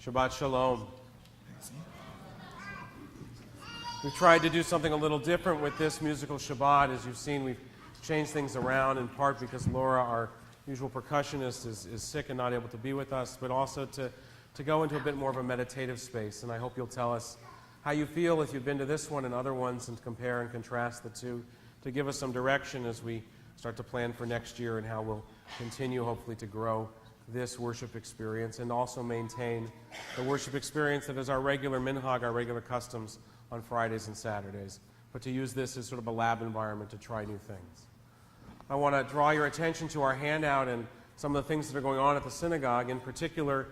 Shabbat Shalom. We've tried to do something a little different with this musical Shabbat. As you've seen, we've changed things around, in part because Laura, our usual percussionist, is sick and not able to be with us, but also to go into a bit more of a meditative space. And I hope you'll tell us how you feel if you've been to this one and other ones, and compare and contrast the two, to give us some direction as we start to plan for next year and how we'll continue, hopefully, to grow this worship experience and also maintain the worship experience that is our regular minhag, our regular customs on Fridays and Saturdays, but to use this as sort of a lab environment to try new things. I want to draw your attention to our handout and some of the things that are going on at the synagogue. In particular,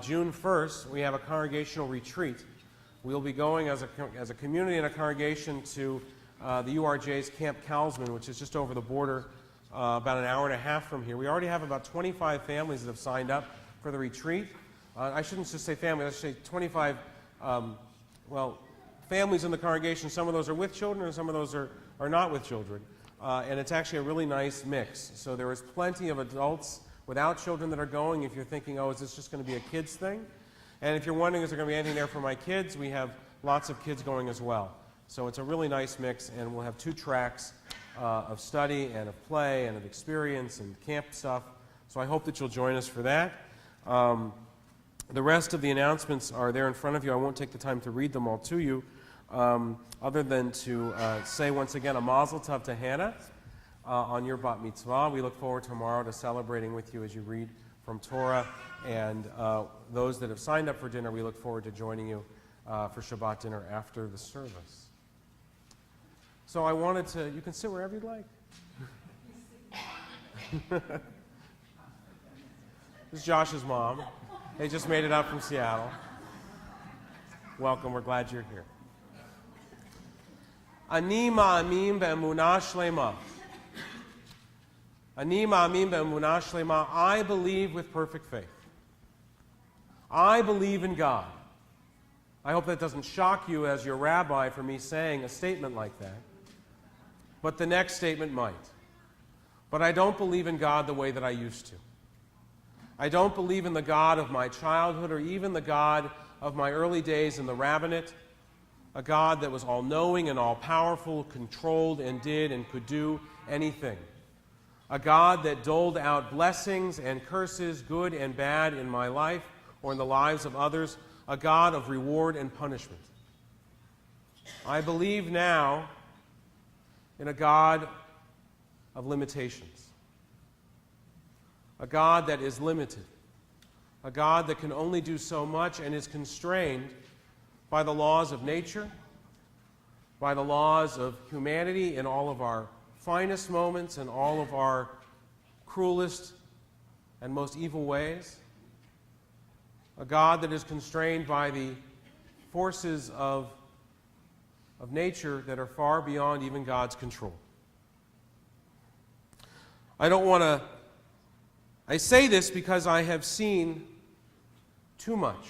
June 1st, we have a congregational retreat. We'll be going as a community and a congregation to the URJ's Camp Kalsman, which is just over the border, about an hour and a half from here. We already have about 25 families that have signed up for the retreat. I shouldn't just say families, I should say 25, families in the congregation. Some of those are with children and some of those are not with children. And it's actually a really nice mix. So there is plenty of adults without children that are going. If you're thinking, oh, is this just going to be a kids thing? And if you're wondering, is there going to be anything there for my kids? We have lots of kids going as well. So it's a really nice mix, and we'll have 2 tracks of study and of play and of experience and camp stuff. So I hope that you'll join us for that. The rest of the announcements are there in front of you. I won't take the time to read them all to you, other than to say once again a mazel tov to Hannah on your bat mitzvah. We look forward tomorrow to celebrating with you as you read from Torah. And those that have signed up for dinner, we look forward to joining you for Shabbat dinner after the service. So I wanted to, you can sit wherever you'd like. This is Josh's mom. They just made it up from Seattle. Welcome, we're glad you're here. Ani ma'amim be'emunah shlema. Ani ma'amim be'emunah shlema. I believe with perfect faith. I believe in God. I hope that doesn't shock you as your rabbi for me saying a statement like that. But the next statement might. But I don't believe in God the way that I used to. I don't believe in the God of my childhood or even the God of my early days in the rabbinate, a God that was all-knowing and all-powerful, controlled and did and could do anything. A God that doled out blessings and curses, good and bad, in my life or in the lives of others, a God of reward and punishment. I believe now in a God of limitations, a God that is limited, a God that can only do so much and is constrained by the laws of nature, by the laws of humanity in all of our finest moments and all of our cruelest and most evil ways, a God that is constrained by the forces of nature that are far beyond even God's control. I say this because I have seen too much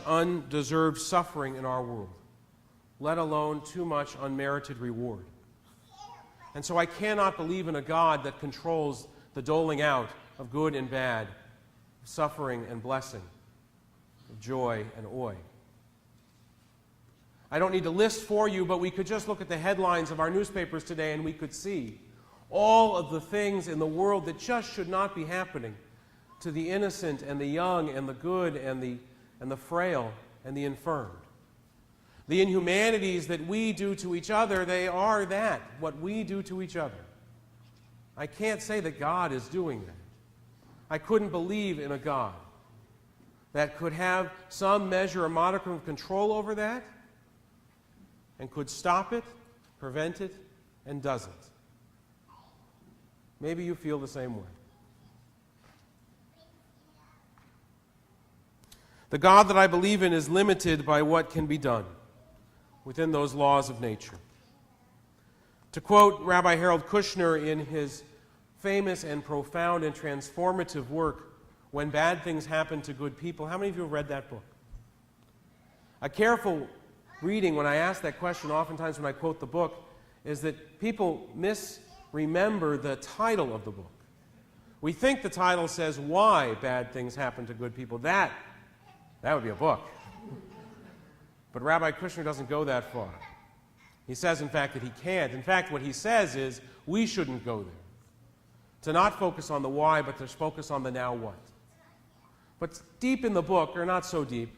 undeserved suffering in our world, let alone too much unmerited reward. And so I cannot believe in a God that controls the doling out of good and bad, suffering and blessing, of joy and oi. I don't need to list for you, but we could just look at the headlines of our newspapers today and we could see all of the things in the world that just should not be happening to the innocent and the young and the good and the frail and the infirmed. The inhumanities that we do to each other, they are that, what we do to each other. I can't say that God is doing that. I couldn't believe in a God that could have some measure, a modicum of control over that, and could stop it, prevent it, and doesn't. Maybe you feel the same way. The God that I believe in is limited by what can be done within those laws of nature. To quote Rabbi Harold Kushner in his famous and profound and transformative work, When Bad Things Happen to Good People, how many of you have read that book? A careful reading, when I ask that question, oftentimes when I quote the book, is that people misremember the title of the book, We think the title says why bad things happen to good people. That would be a book. But Rabbi Kushner doesn't go that far. He says, in fact, that he can't. In fact, what he says is we shouldn't go there. To not focus on the why, but to focus on the now what. But deep in the book, or not so deep,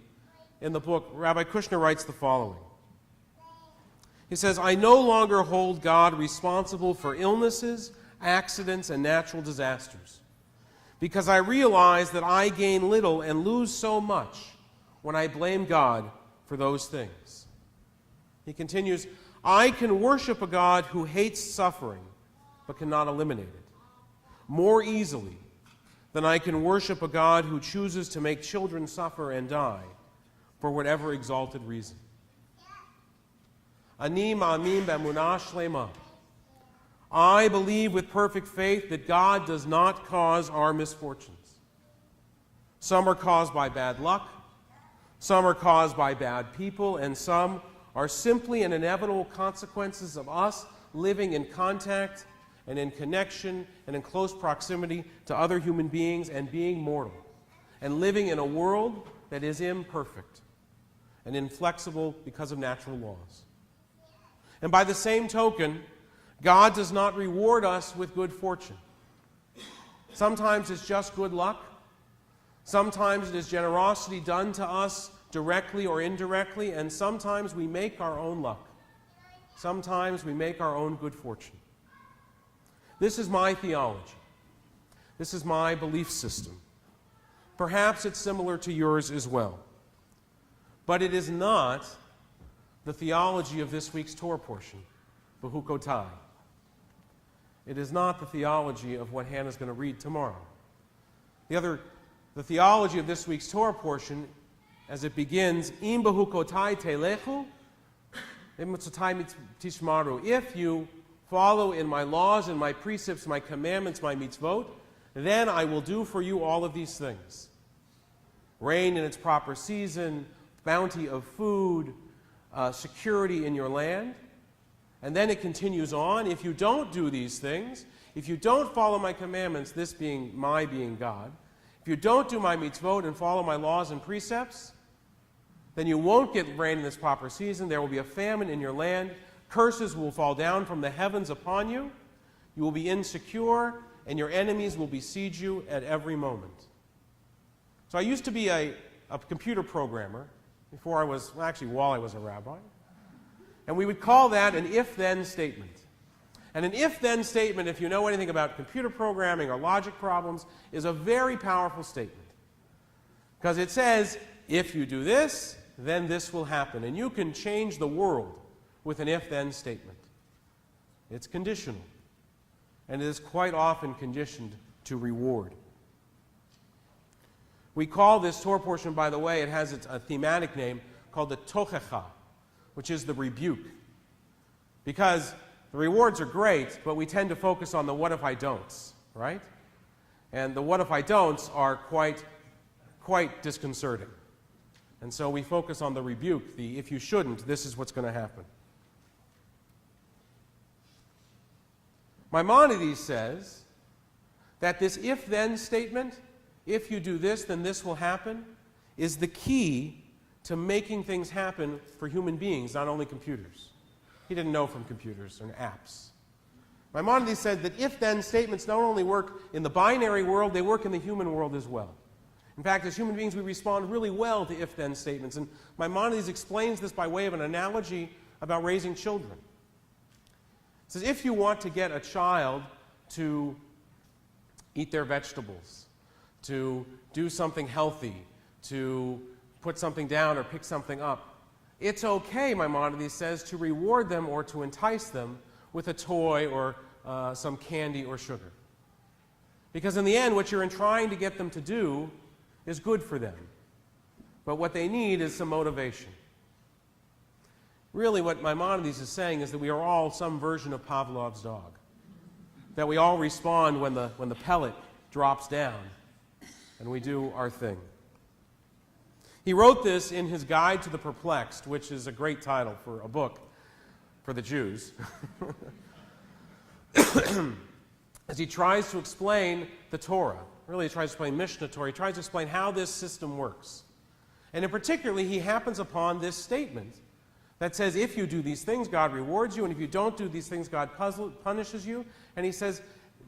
in the book, Rabbi Kushner writes the following. He says, I no longer hold God responsible for illnesses, accidents, and natural disasters, because I realize that I gain little and lose so much when I blame God for those things. He continues, I can worship a God who hates suffering but cannot eliminate it more easily than I can worship a God who chooses to make children suffer and die for whatever exalted reason. Ani ma'amim b'emunah shlema. I believe with perfect faith that God does not cause our misfortunes. Some are caused by bad luck, some are caused by bad people, and some are simply and inevitable consequences of us living in contact and in connection and in close proximity to other human beings and being mortal and living in a world that is imperfect and inflexible because of natural laws. And by the same token, God does not reward us with good fortune. Sometimes it's just good luck. Sometimes it is generosity done to us directly or indirectly, and sometimes we make our own luck. Sometimes we make our own good fortune. This is my theology. This is my belief system. Perhaps it's similar to yours as well. But it is not the theology of this week's Torah portion, Bechukotai. It is not the theology of what Hannah's going to read tomorrow. The theology of this week's Torah portion, as it begins, Im Bechukotai telechu, tishmaru. If you follow in my laws and my precepts, my commandments, my mitzvot, then I will do for you all of these things. Rain in its proper season, bounty of food, security in your land. And then it continues on. If you don't do these things, if you don't follow my commandments, this being my being God, if you don't do my mitzvot and follow my laws and precepts, then you won't get rain in this proper season. There will be a famine in your land. Curses will fall down from the heavens upon you. You will be insecure, and your enemies will besiege you at every moment. So I used to be a computer programmer while I was a rabbi. And we would call that an if-then statement. And an if-then statement, if you know anything about computer programming or logic problems, is a very powerful statement. Because it says, if you do this, then this will happen. And you can change the world with an if-then statement. It's conditional. And it is quite often conditioned to reward. We call this Torah portion, by the way, it has a thematic name called the Tochecha, which is the rebuke. Because the rewards are great, but we tend to focus on the what if I don'ts, right? And the what if I don'ts are quite disconcerting. And so we focus on the rebuke, the if you shouldn't, this is what's going to happen. Maimonides says that this if-then statement, if you do this, then this will happen, is the key to making things happen for human beings, not only computers. He didn't know from computers and apps. Maimonides said that if-then statements not only work in the binary world, they work in the human world as well. In fact, as human beings, we respond really well to if-then statements. And Maimonides explains this by way of an analogy about raising children. He says, if you want to get a child to eat their vegetables, to do something healthy, to put something down or pick something up, it's okay, Maimonides says, to reward them or to entice them with a toy or some candy or sugar. Because in the end, what you're trying to get them to do is good for them. But what they need is some motivation. Really, what Maimonides is saying is that we are all some version of Pavlov's dog. That we all respond when the pellet drops down, and we do our thing. He wrote this in his Guide to the Perplexed, which is a great title for a book for the Jews. as he tries to explain the Torah. Really, he tries to explain Mishnah Torah. He tries to explain how this system works. And in particular, he happens upon this statement that says, if you do these things, God rewards you, and if you don't do these things, God punishes you. And he says,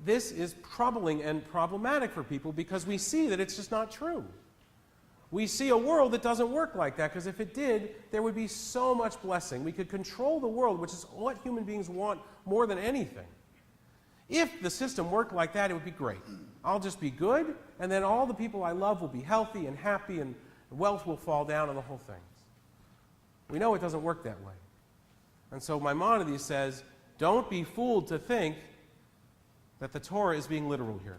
this is troubling and problematic for people because we see that it's just not true. We see a world that doesn't work like that, because if it did, there would be so much blessing. We could control the world, which is what human beings want more than anything. If the system worked like that, it would be great. I'll just be good, and then all the people I love will be healthy and happy, and wealth will fall down, and the whole thing. We know it doesn't work that way. And so Maimonides says, don't be fooled to think that the Torah is being literal here.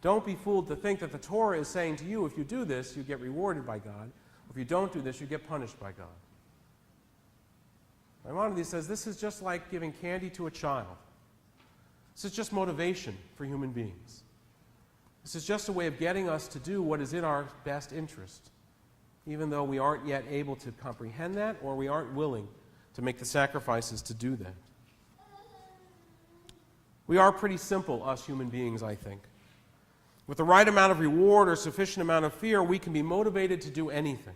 Don't be fooled to think that the Torah is saying to you, if you do this, you get rewarded by God. If you don't do this, you get punished by God. Maimonides says this is just like giving candy to a child. This is just motivation for human beings. This is just a way of getting us to do what is in our best interest, even though we aren't yet able to comprehend that, or we aren't willing to make the sacrifices to do that. We are pretty simple, us human beings, I think. With the right amount of reward or sufficient amount of fear, we can be motivated to do anything.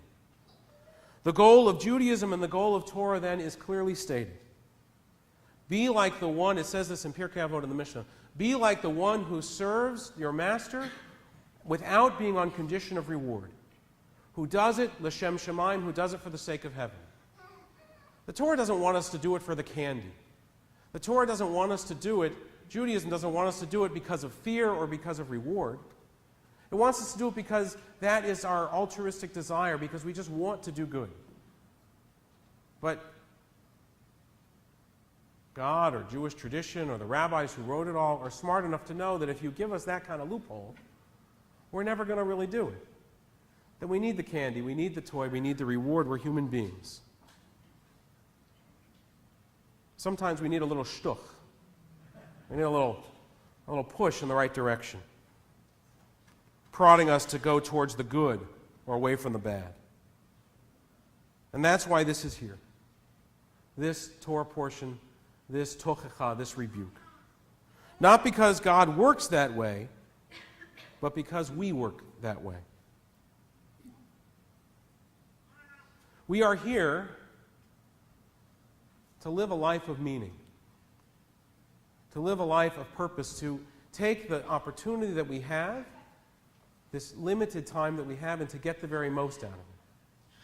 The goal of Judaism and the goal of Torah, then, is clearly stated. Be like the one, it says this in Pirkei Avot in the Mishnah, be like the one who serves your master without being on condition of reward, who does it l'shem shamayim, who does it for the sake of heaven. The Torah doesn't want us to do it for the candy. The Torah doesn't want us to do it, Judaism doesn't want us to do it because of fear or because of reward. It wants us to do it because that is our altruistic desire, because we just want to do good. But God or Jewish tradition or the rabbis who wrote it all are smart enough to know that if you give us that kind of loophole, we're never going to really do it. That we need the candy, we need the toy, we need the reward. We're human beings. Sometimes we need a little shtuch. We need a little push in the right direction, prodding us to go towards the good or away from the bad. And that's why this is here. This Torah portion, this tochecha, this rebuke. Not because God works that way, but because we work that way. We are here to live a life of meaning, to live a life of purpose, to take the opportunity that we have, this limited time that we have, and to get the very most out of it.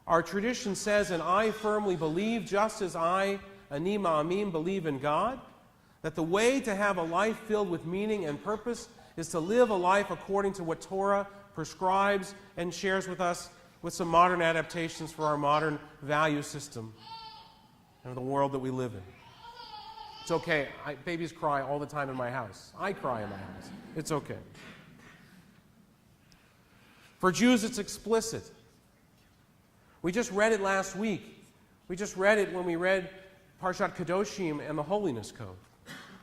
Our tradition says, and I firmly believe, just as I, ani ma'amim, believe in God, that the way to have a life filled with meaning and purpose is to live a life according to what Torah prescribes and shares with us, with some modern adaptations for our modern value system and the world that we live in. It's okay. Babies cry all the time in my house. I cry in my house. It's okay. For Jews, it's explicit. We just read it last week. We just read it when we read Parashat Kedoshim and the Holiness Code.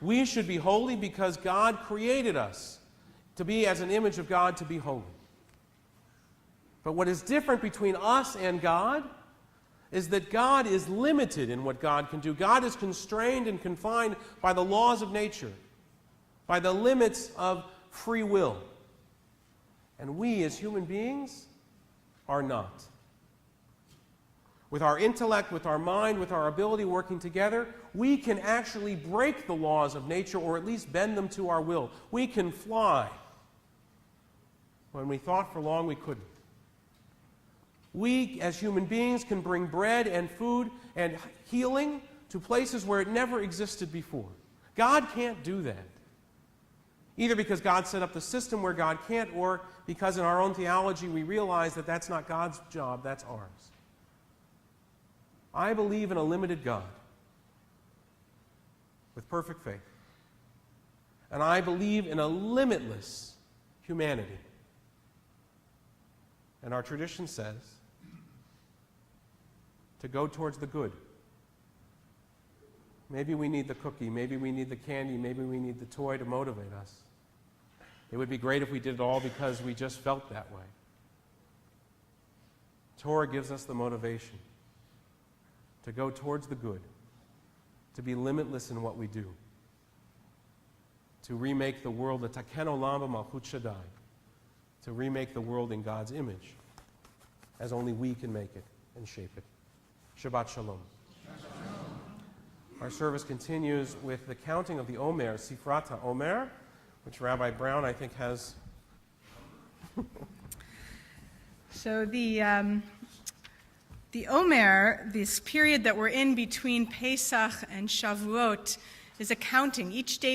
We should be holy because God created us to be as an image of God, to be holy. But what is different between us and God is that God is limited in what God can do. God is constrained and confined by the laws of nature, by the limits of free will. And we, as human beings, are not. With our intellect, with our mind, with our ability working together, we can actually break the laws of nature, or at least bend them to our will. We can fly when we thought for long we couldn't. We, as human beings, can bring bread and food and healing to places where it never existed before. God can't do that. Either because God set up the system where God can't, or because in our own theology we realize that that's not God's job, that's ours. I believe in a limited God with perfect faith. And I believe in a limitless humanity. And our tradition says to go towards the good. Maybe we need the cookie, maybe we need the candy, maybe we need the toy to motivate us. It would be great if we did it all because we just felt that way. Torah gives us the motivation to go towards the good, to be limitless in what we do. to remake the world, the Taken Olam B'Malchut Shaddai, to remake the world in God's image, as only we can make it and shape it. Shabbat Shalom. Our service continues with the counting of the Omer, Sifrat HaOmer, which Rabbi Brown, I think, has. So the Omer, this period that we're in between Pesach and Shavuot, is a counting. Each day